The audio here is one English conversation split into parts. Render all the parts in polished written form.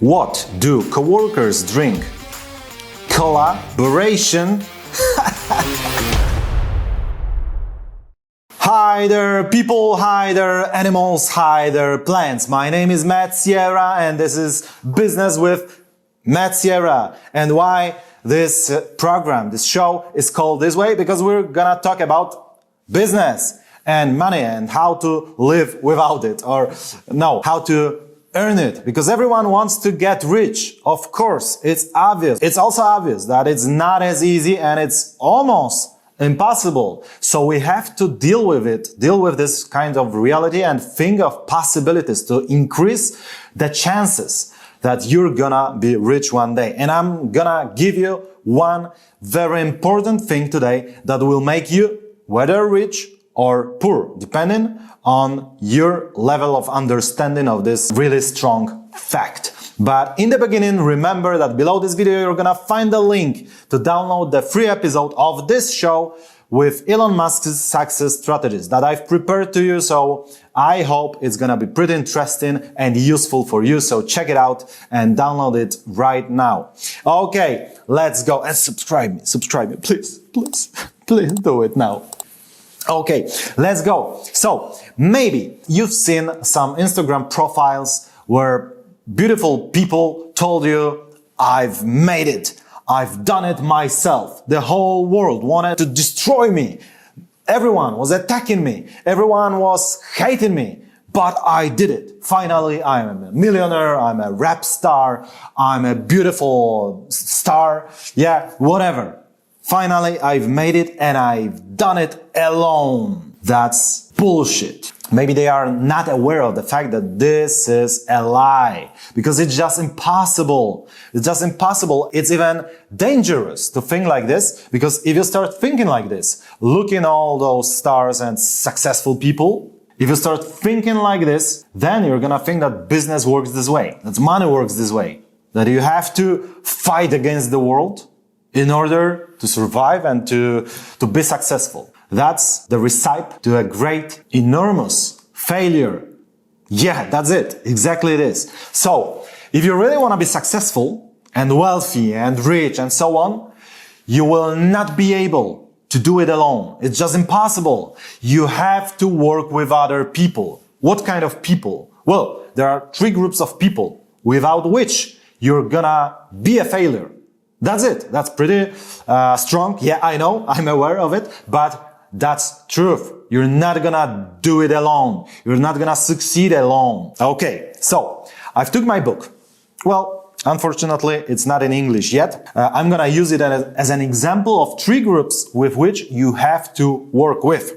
What do coworkers drink? Collaboration. Hi there people, hi there animals, hi there plants. My name is Matt Sierra and this is Business with Matt Sierra. And why this program, this show is called this way? Because we're gonna talk about business and money and how to live without it, or no, how to earn it, because everyone wants to get rich. Of course, it's obvious. It's also obvious that it's not as easy and it's almost impossible. So we have to deal with it, deal with this kind of reality and think of possibilities to increase the chances that you're gonna be rich one day. And I'm gonna give you one very important thing today that will make you whether rich or poor, depending on your level of understanding of this really strong fact. But in the beginning, remember that below this video, you're gonna find the link to download the free episode of this show with Elon Musk's success strategies that I've prepared to you. So I hope it's gonna be pretty interesting and useful for you. So check it out and download it right now. Okay, let's go and subscribe me, please do it now. Okay, let's go. So maybe you've seen some Instagram profiles where beautiful people told you, I've made it. I've done it myself. The whole world wanted to destroy me. Everyone was attacking me. Everyone was hating me. But I did it. Finally, I'm a millionaire. I'm a rap star. I'm a beautiful star. Yeah, whatever. Finally, I've made it and I've done it alone. That's bullshit. Maybe they are not aware of the fact that this is a lie, because it's just impossible. It's just impossible. It's even dangerous to think like this, because if you start thinking like this, looking at all those stars and successful people, if you start thinking like this, then you're gonna think that business works this way, that money works this way, that you have to fight against the world in order to survive and to be successful. That's the recipe to a great, enormous failure. Yeah, that's it. Exactly it is. So, if you really want to be successful and wealthy and rich and so on, you will not be able to do it alone. It's just impossible. You have to work with other people. What kind of people? Well, there are three groups of people without which you're gonna be a failure. That's it. That's pretty strong. Yeah, I know. I'm aware of it. But that's truth. You're not gonna do it alone. You're not gonna succeed alone. Okay, so I've took my book. Well, unfortunately, it's not in English yet. I'm gonna use it as an example of three groups with which you have to work with.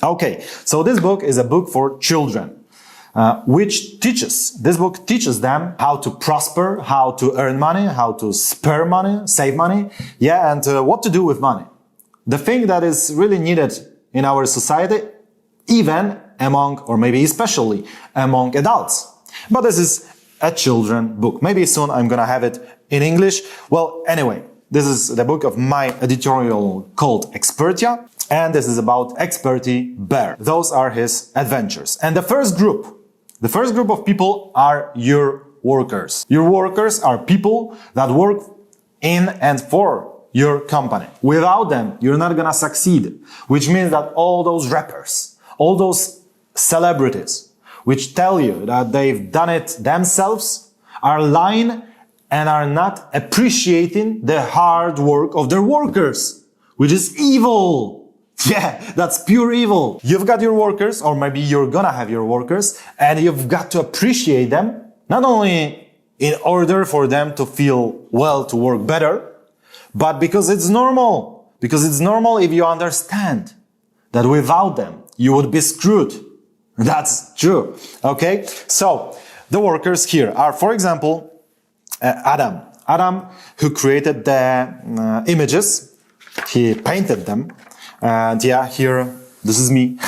Okay, so this book is a book for children. This book teaches them how to prosper, how to earn money, how to spare money, save money, yeah, and what to do with money. The thing that is really needed in our society, even among, or maybe especially among adults. But this is a children book. Maybe soon I'm gonna have it in English. Well, anyway, this is the book of my editorial called Expertia, and this is about Experty Bear. Those are his adventures. And the first group of people are your workers. Your workers are people that work in and for your company. Without them, you're not gonna succeed. Which means that all those rappers, all those celebrities, which tell you that they've done it themselves, are lying and are not appreciating the hard work of their workers, which is evil. Yeah, that's pure evil. You've got your workers, or maybe you're gonna have your workers, and you've got to appreciate them, not only in order for them to feel well, to work better, but because it's normal. Because it's normal if you understand that without them, you would be screwed. That's true. Okay? So, the workers here are, for example, Adam. Adam, who created the images, he painted them. And yeah, here, this is me.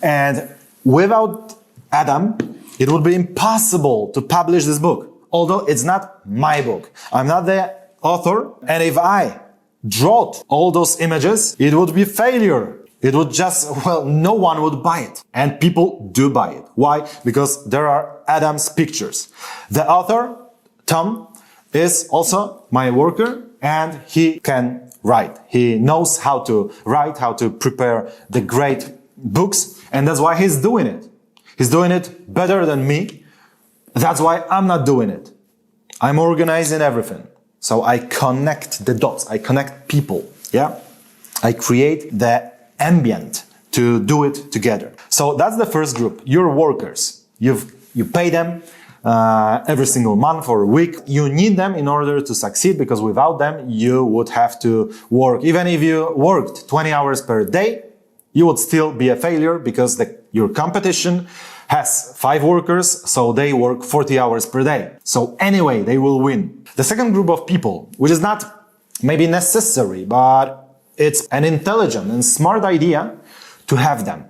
And without Adam, it would be impossible to publish this book. Although it's not my book. I'm not the author. And if I draw all those images, it would be failure. It would just, well, no one would buy it. And people do buy it. Why? Because there are Adam's pictures. The author, Tom, is also my worker, and he can write. He knows how to write, how to prepare the great books, and that's why he's doing it. He's doing it better than me. That's why I'm not doing it. I'm organizing everything. So I connect the dots. I connect people. Yeah. I create the ambient to do it together. So that's the first group. Your workers. You pay them every single month or week. You need them in order to succeed, because without them you would have to work. Even if you worked 20 hours per day, you would still be a failure, because your competition has 5 workers, so they work 40 hours per day. So anyway, they will win. The second group of people, which is not maybe necessary, but it's an intelligent and smart idea to have them.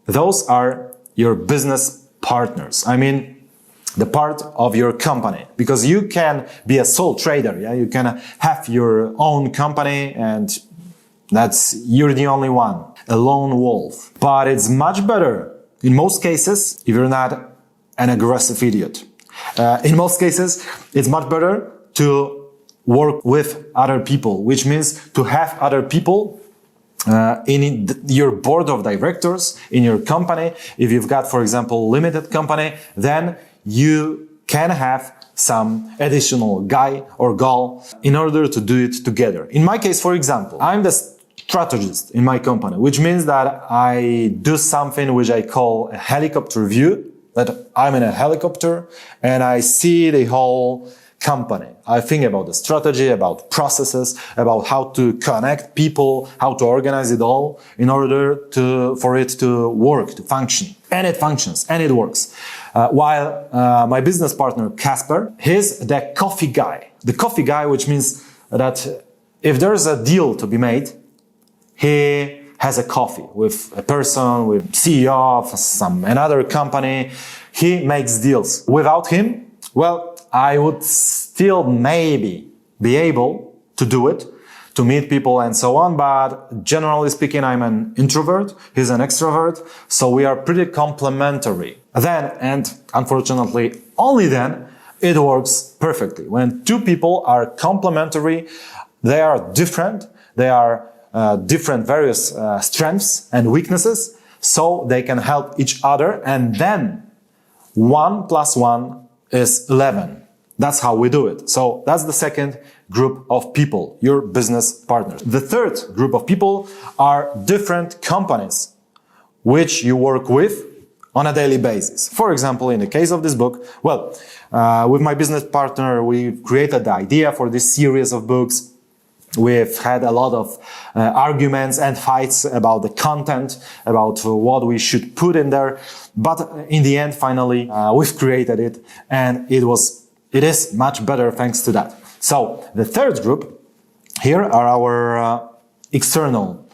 Those are your business partners. I mean, the part of your company, because you can be a sole trader. Yeah, you can have your own company, and you're the only one, a lone wolf. But it's much better in most cases if you're not an aggressive idiot. In most cases, it's much better to work with other people, which means to have other people in your board of directors, in your company. If you've got, for example, limited company, then you can have some additional guy or gal in order to do it together. In my case, for example, I'm the strategist in my company, which means that I do something which I call a helicopter view, that I'm in a helicopter and I see the whole company. I think about the strategy, about processes, about how to connect people, how to organize it all in order for it to work, to function. And it functions, and it works. While my business partner, Casper, he's the coffee guy. The coffee guy, which means that if there's a deal to be made, he has a coffee with a person, with CEO of another company. He makes deals. Without him, well, I would still maybe be able to do it, to meet people and so on, but generally speaking, I'm an introvert, he's an extrovert, so we are pretty complementary. Then, and unfortunately only then, it works perfectly. When two people are complementary, they are different, they are different various strengths and weaknesses, so they can help each other, and then 1 + 1 is 11. That's how we do it. So that's the second group of people, your business partners. The third group of people are different companies which you work with on a daily basis. For example, in the case of this book, well, with my business partner, we created the idea for this series of books. We've had a lot of arguments and fights about the content, about what we should put in there. But in the end, finally, we've created it, and it is much better thanks to that. So the third group here are our external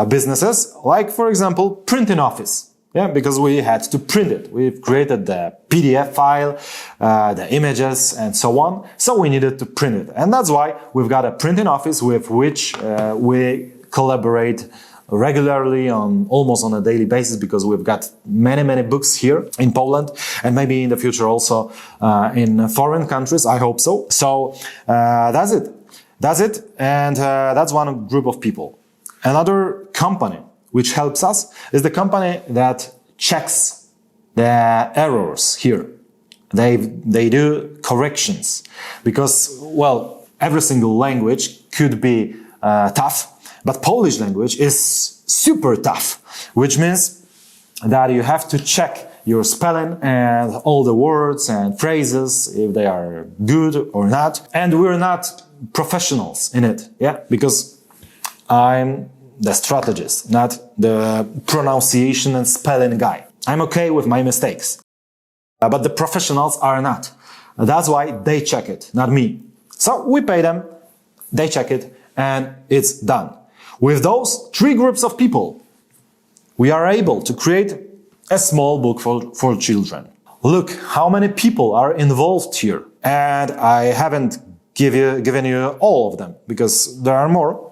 businesses, like, for example, printing office. Yeah, because we had to print it. We've created the PDF file, the images, and so on. So we needed to print it. And that's why we've got a printing office with which we collaborate regularly almost on a daily basis, because we've got many books here in Poland, and maybe in the future also in foreign countries. I hope so. So that's it. And that's one group of people. Another company which helps us is the company that checks the errors here. They do corrections, because, well, every single language could be tough, but Polish language is super tough, which means that you have to check your spelling and all the words and phrases, if they are good or not. And we're not professionals in it, yeah, because I'm the strategist, not the pronunciation and spelling guy. I'm okay with my mistakes, but the professionals are not. That's why they check it, not me. So we pay them, they check it, and it's done. With those 3 groups of people, we are able to create a small book for children. Look how many people are involved here. And I haven't given you all of them, because there are more.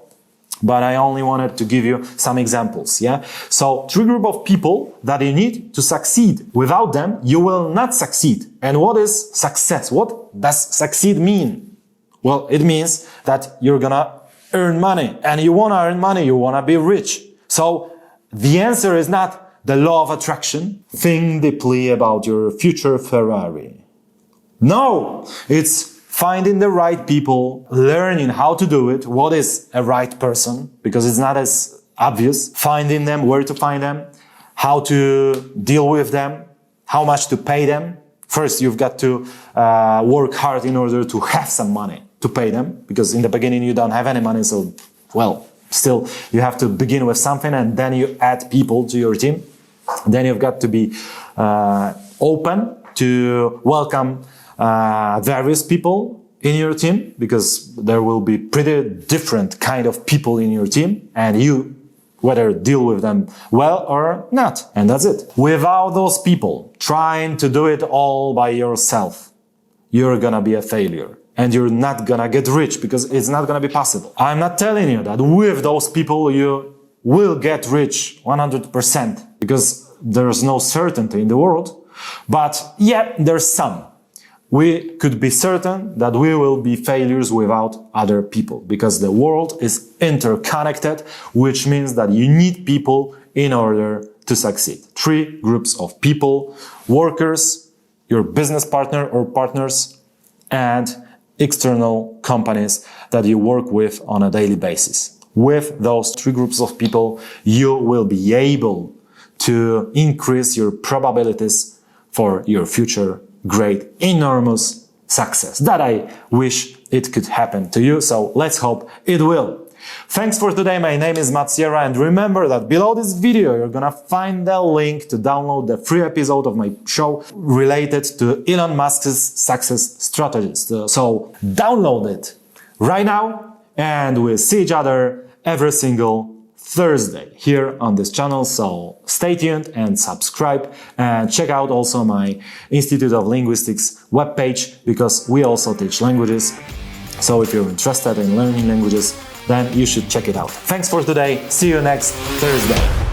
but I only wanted to give you some examples, yeah? So, three group of people that you need to succeed. Without them, you will not succeed. And what is success? What does succeed mean? Well, it means that you're gonna earn money, and you wanna earn money, you wanna be rich. So, the answer is not the law of attraction. Think deeply about your future Ferrari. No, it's finding the right people, learning how to do it, what is a right person, because it's not as obvious, finding them, where to find them, how to deal with them, how much to pay them. First, you've got to work hard in order to have some money to pay them, because in the beginning you don't have any money, so, well, still, you have to begin with something, and then you add people to your team. Then you've got to be open to welcome various people in your team, because there will be pretty different kind of people in your team, and you whether deal with them well or not. And that's it. Without those people trying to do it all by yourself, you're gonna be a failure. And you're not gonna get rich, because it's not gonna be possible. I'm not telling you that with those people you will get rich 100%, because there's no certainty in the world. But yeah, there's some. We could be certain that we will be failures without other people, because the world is interconnected, which means that you need people in order to succeed. Three groups of people: workers, your business partner or partners, and external companies that you work with on a daily basis. With those three groups of people, you will be able to increase your probabilities for your future great, enormous success. That I wish it could happen to you, so let's hope it will. Thanks for today. My name is Matt Sierra, and remember that below this video you're gonna find the link to download the free episode of my show related to Elon Musk's success strategies. So download it right now, and we'll see each other every single Thursday here on this channel. So stay tuned and subscribe, and check out also my Institute of Linguistics webpage, because we also teach languages. So if you're interested in learning languages, then you should check it out. Thanks for today. See you next Thursday.